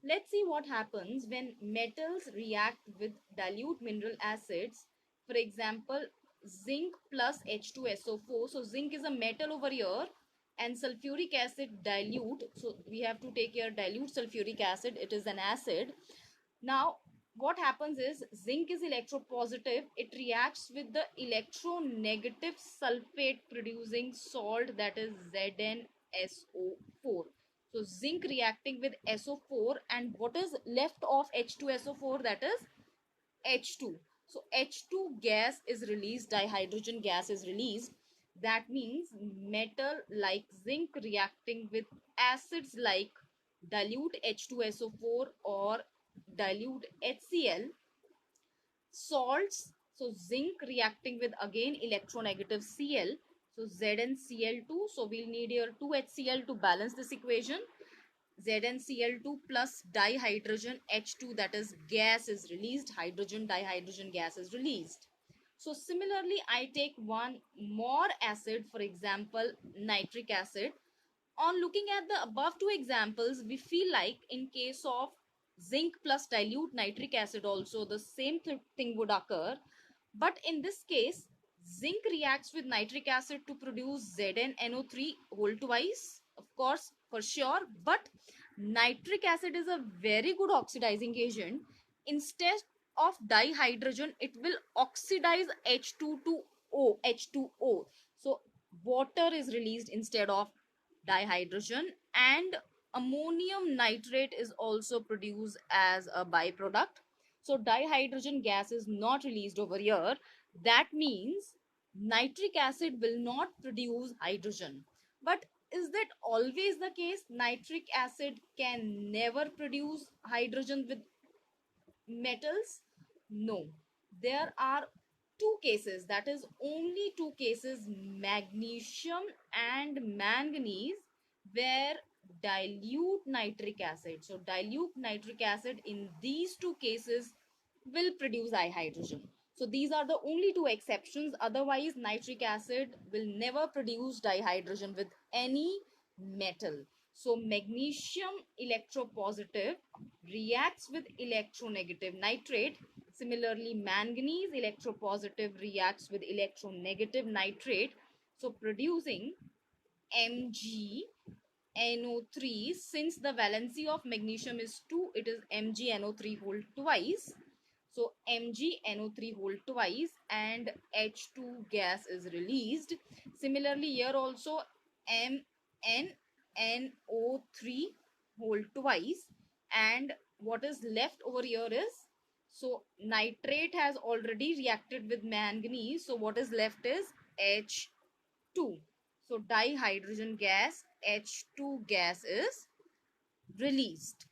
Let's see what happens when metals react with dilute mineral acids. For example, zinc plus H2SO4. So zinc is a metal over here and sulfuric acid dilute. So we have to take here dilute sulfuric acid. It is an acid. Now what happens is zinc is electropositive. It reacts with the electronegative sulfate producing salt, that is ZnSO4. So zinc reacting with SO4, and what is left of H2SO4, that is H2. So H2 gas is released, dihydrogen gas is released. That means metal like zinc reacting with acids like dilute H2SO4 or dilute HCl, salts, so zinc reacting with again electronegative Cl, so ZnCl2. So we'll need here 2HCl to balance this equation. ZnCl2 plus dihydrogen H2, that is gas is released, hydrogen dihydrogen gas is released. So similarly, I take one more acid, for example, nitric acid. On looking at the above two examples, we feel like in case of zinc plus dilute nitric acid also the same thing would occur. But in this case, zinc reacts with nitric acid to produce ZnNO3 whole twice, of course, for sure. But nitric acid is a very good oxidizing agent. Instead of dihydrogen, it will oxidize H2 to O, H2O. So water is released instead of dihydrogen, and ammonium nitrate is also produced as a byproduct. So dihydrogen gas is not released over here. That means nitric acid will not produce hydrogen. But is that always the case? Nitric acid can never produce hydrogen with metals? No. There are two cases, that is only two cases, magnesium and manganese, where dilute nitric acid, so dilute nitric acid in these two cases will produce hydrogen. So these are the only two exceptions. Otherwise nitric acid will never produce dihydrogen with any metal. So magnesium electropositive reacts with electronegative nitrate. Similarly, manganese electropositive reacts with electronegative nitrate, so producing MgNO3. Since the valency of magnesium is 2, it is MgNO3 whole twice. So MgNO3 whole twice, and H2 gas is released. Similarly, here also MnNO3 whole twice, and what is left over here is, so nitrate has already reacted with manganese, so what is left is H2. So dihydrogen gas, H2 gas is released.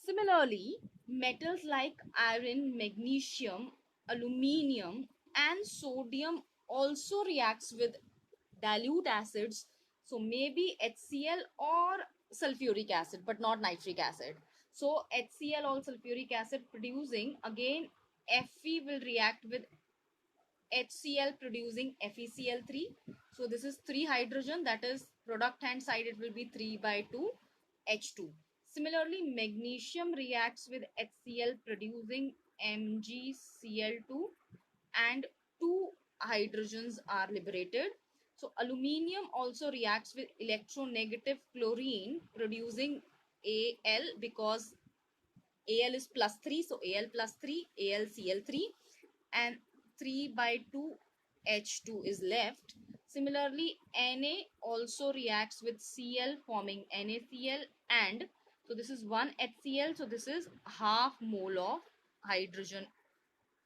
Similarly, metals like iron, magnesium, aluminium, and sodium also reacts with dilute acids. So maybe HCl or sulfuric acid, but not nitric acid. So HCl or sulfuric acid producing again Fe will react with HCl producing FeCl3. So this is 3 hydrogen, that is product hand side it will be 3 by 2 H2. Similarly, magnesium reacts with HCl producing MgCl2, and 2 hydrogens are liberated. So aluminium also reacts with electronegative chlorine producing Al, because Al is plus 3, so Al plus 3, AlCl3, and 3 by 2 H2 is left. Similarly, Na also reacts with Cl forming NaCl, and so this is 1 HCl, so this is half mole of hydrogen.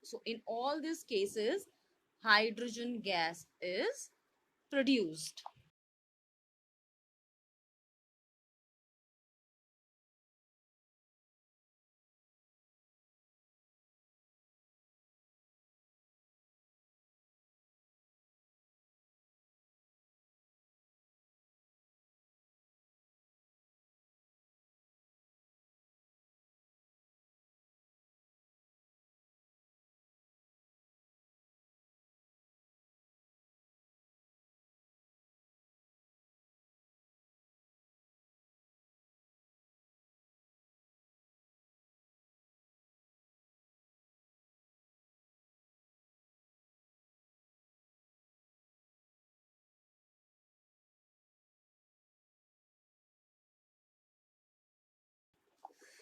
So in all these cases, hydrogen gas is produced.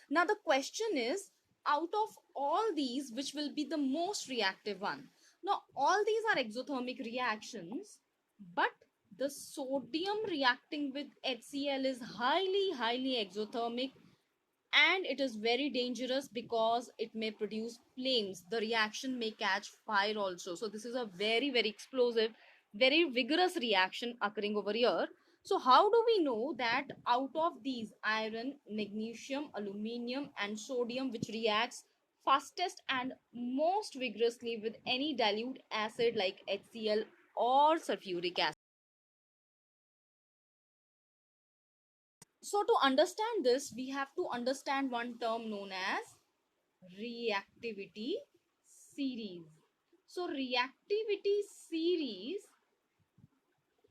Now the question is, out of all these, which will be the most reactive one? Now all these are exothermic reactions, but the sodium reacting with HCl is highly exothermic, and it is very dangerous because it may produce flames. The reaction may catch fire also. So this is a very explosive, very vigorous reaction occurring over here. So how do we know that out of these, iron, magnesium, aluminium and sodium, which reacts fastest and most vigorously with any dilute acid like HCl or sulfuric acid? So to understand this, we have to understand one term known as reactivity series. So reactivity series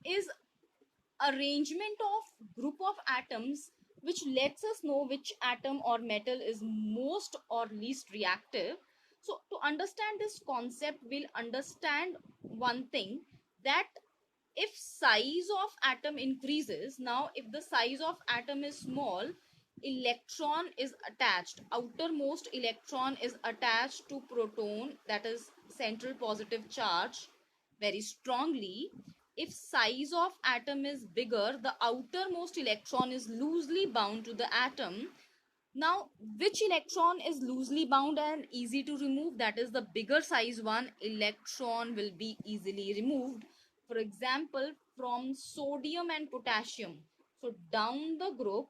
is arrangement of group of atoms which lets us know which atom or metal is most or least reactive. So to understand this concept, we'll understand one thing, that if size of atom increases, now if the size of atom is small, electron is attached, outermost electron is attached to proton, that is central positive charge, very strongly. If size of atom is bigger, the outermost electron is loosely bound to the atom. Now which electron is loosely bound and easy to remove? That is the bigger size one. Electron will be easily removed. For example, from sodium and potassium, so down the group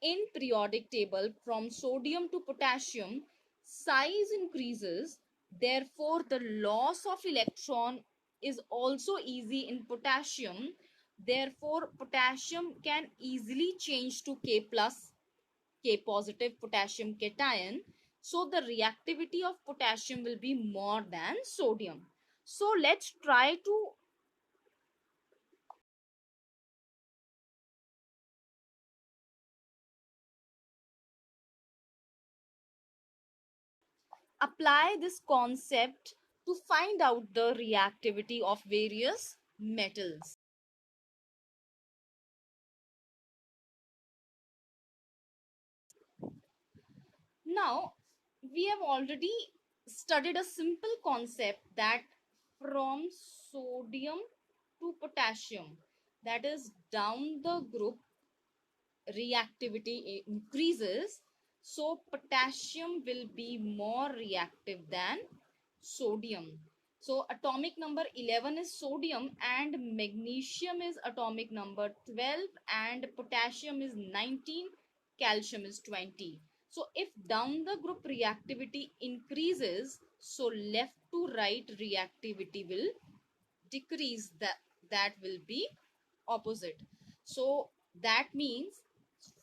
in periodic table, from sodium to potassium, size increases, therefore the loss of electron is also easy in potassium. Therefore potassium can easily change to K plus, K positive potassium cation. So the reactivity of potassium will be more than sodium. So let's try to apply this concept to find out the reactivity of various metals. Now, we have already studied a simple concept, that from sodium to potassium, that is down the group, reactivity increases. So potassium will be more reactive than sodium. So atomic number 11 is sodium, and magnesium is atomic number 12, and potassium is 19, calcium is 20. So if down the group reactivity increases, so left to right reactivity will decrease. That will be opposite. So that means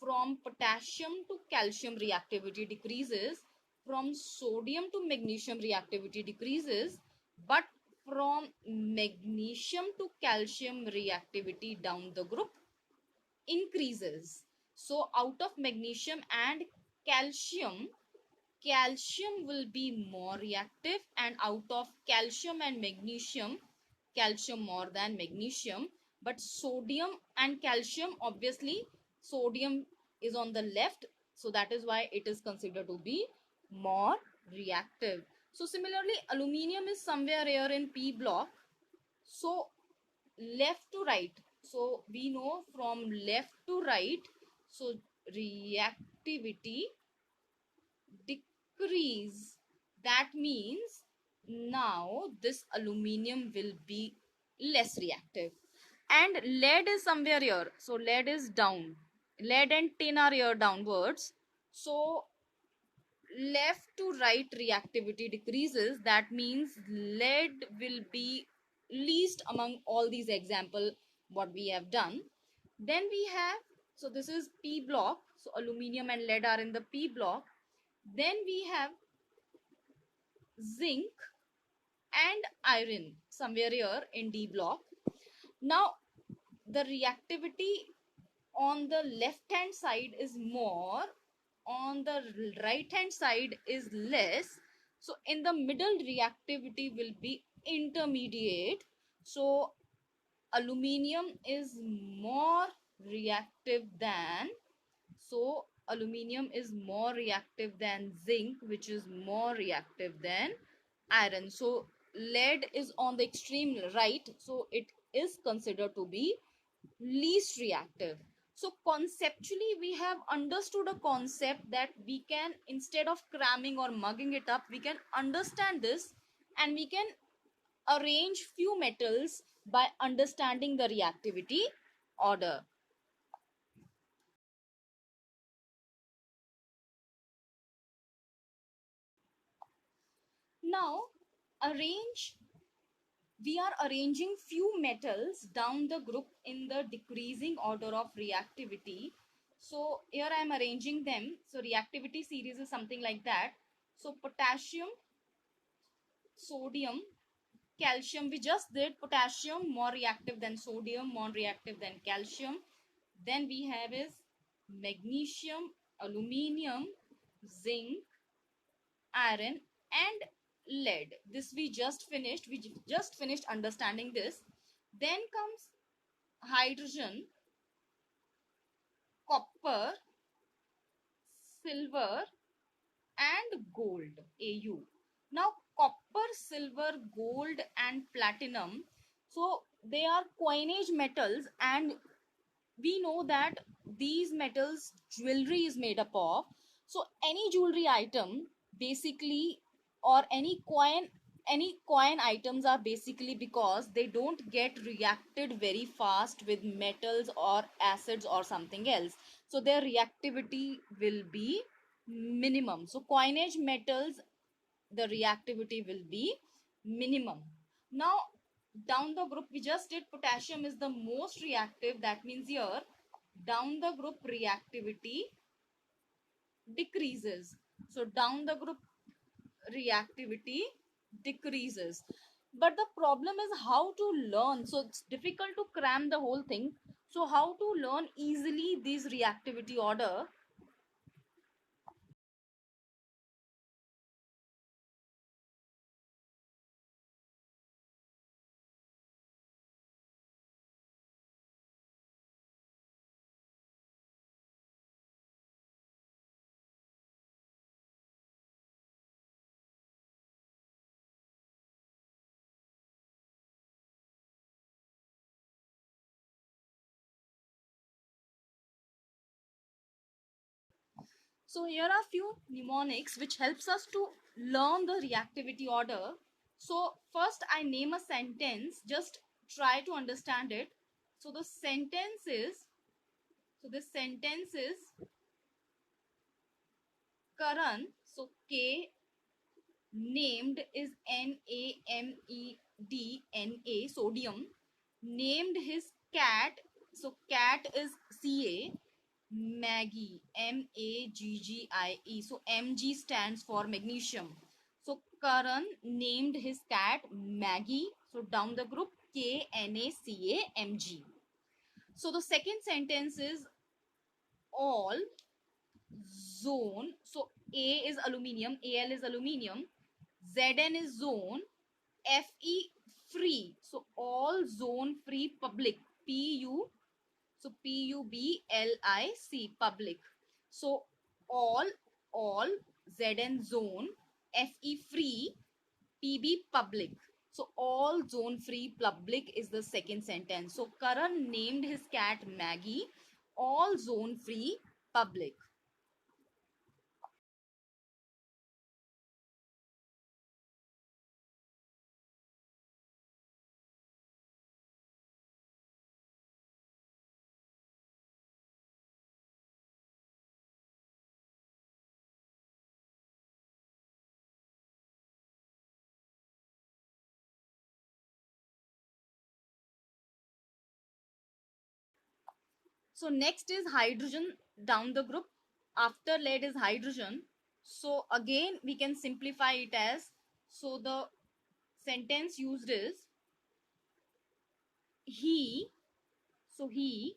from potassium to calcium reactivity decreases, from sodium to magnesium reactivity decreases, but from magnesium to calcium reactivity down the group increases. So out of magnesium and calcium, calcium will be more reactive, and out of calcium and magnesium, calcium more than magnesium. But sodium and calcium, obviously sodium is on the left, so that is why it is considered to be more reactive. So similarly, aluminium is somewhere here in P block. So left to right, so we know from left to right, so reactivity decrease. That means now this aluminium will be less reactive. And lead is somewhere here, so lead is down, lead and tin are here downwards. So left to right reactivity decreases. That means lead will be least among all these example what we have done. Then we have, so this is P block, so aluminium and lead are in the P block. Then we have zinc and iron somewhere here in D block. Now the reactivity on the left hand side is more, on the right hand side is less. So in the middle reactivity will be intermediate. So aluminium is more reactive than, so aluminium is more reactive than zinc, which is more reactive than iron. So lead is on the extreme right, so it is considered to be least reactive. So conceptually we have understood a concept that we can, instead of cramming or mugging it up, we can understand this and we can arrange few metals by understanding the reactivity order. Now arrange we are arranging few metals down the group in the decreasing order of reactivity. So here I am arranging them. So reactivity series is something like that. So potassium, sodium, calcium. We just did potassium more reactive than sodium, more reactive than calcium. Then we have is magnesium, aluminium, zinc, iron, and lead. This we just finished. We just finished understanding this. Then comes hydrogen, copper, silver, and gold. AU. Now, copper, silver, gold, and platinum. So they are coinage metals, and we know that these metals jewelry is made up of. So any jewelry item basically, or any coin items are basically because they don't get reacted very fast with metals or acids or something else, so their reactivity will be minimum. So coinage metals, the reactivity will be minimum. Now down the group we just did potassium is the most reactive, that means here down the group reactivity decreases. So down the group reactivity decreases. But the problem is how to learn. So it's difficult to cram the whole thing. So how to learn easily these reactivity order? So here are few mnemonics which helps us to learn the reactivity order. So first I name a sentence, just try to understand it. So the sentence is, Karan, so K named is NAMEDNA, sodium, named his cat, so cat is CA, Maggie, MAGGIE, so MG stands for magnesium. So Karan named his cat Maggie, so down the group KNACAMG. So the second sentence is all zone, so A is aluminium, Al is aluminium, Zn is zone, Fe free, so all zone free public, PU, so PUBLIC public. So all Zn zone, Fe free, PB public. So all zone free public is the second sentence. So Karan named his cat Maggie, all zone free public. So next is hydrogen down the group. After lead is hydrogen. So again we can simplify it as, so the sentence used is he, so he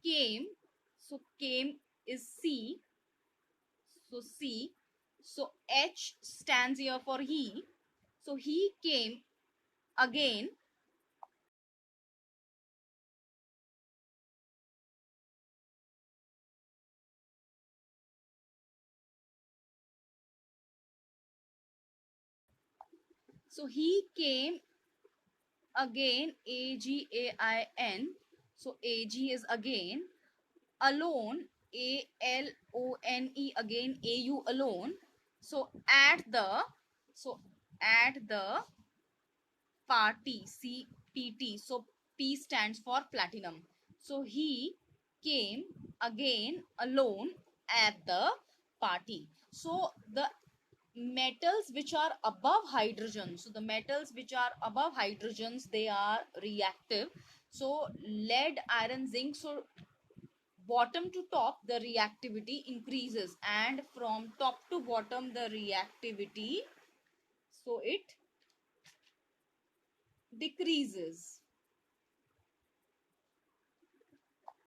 came, so came is C, so C, so H stands here for he, so he came again, So he came again, AGAIN. So AG is again, alone, ALONE, again AU, alone. So at the party, CPT. So P stands for platinum. So he came again alone at the party. So the metals which are above hydrogen, so the metals which are above hydrogens, they are reactive. So lead, iron, zinc, so bottom to top the reactivity increases, and from top to bottom the reactivity, so it decreases.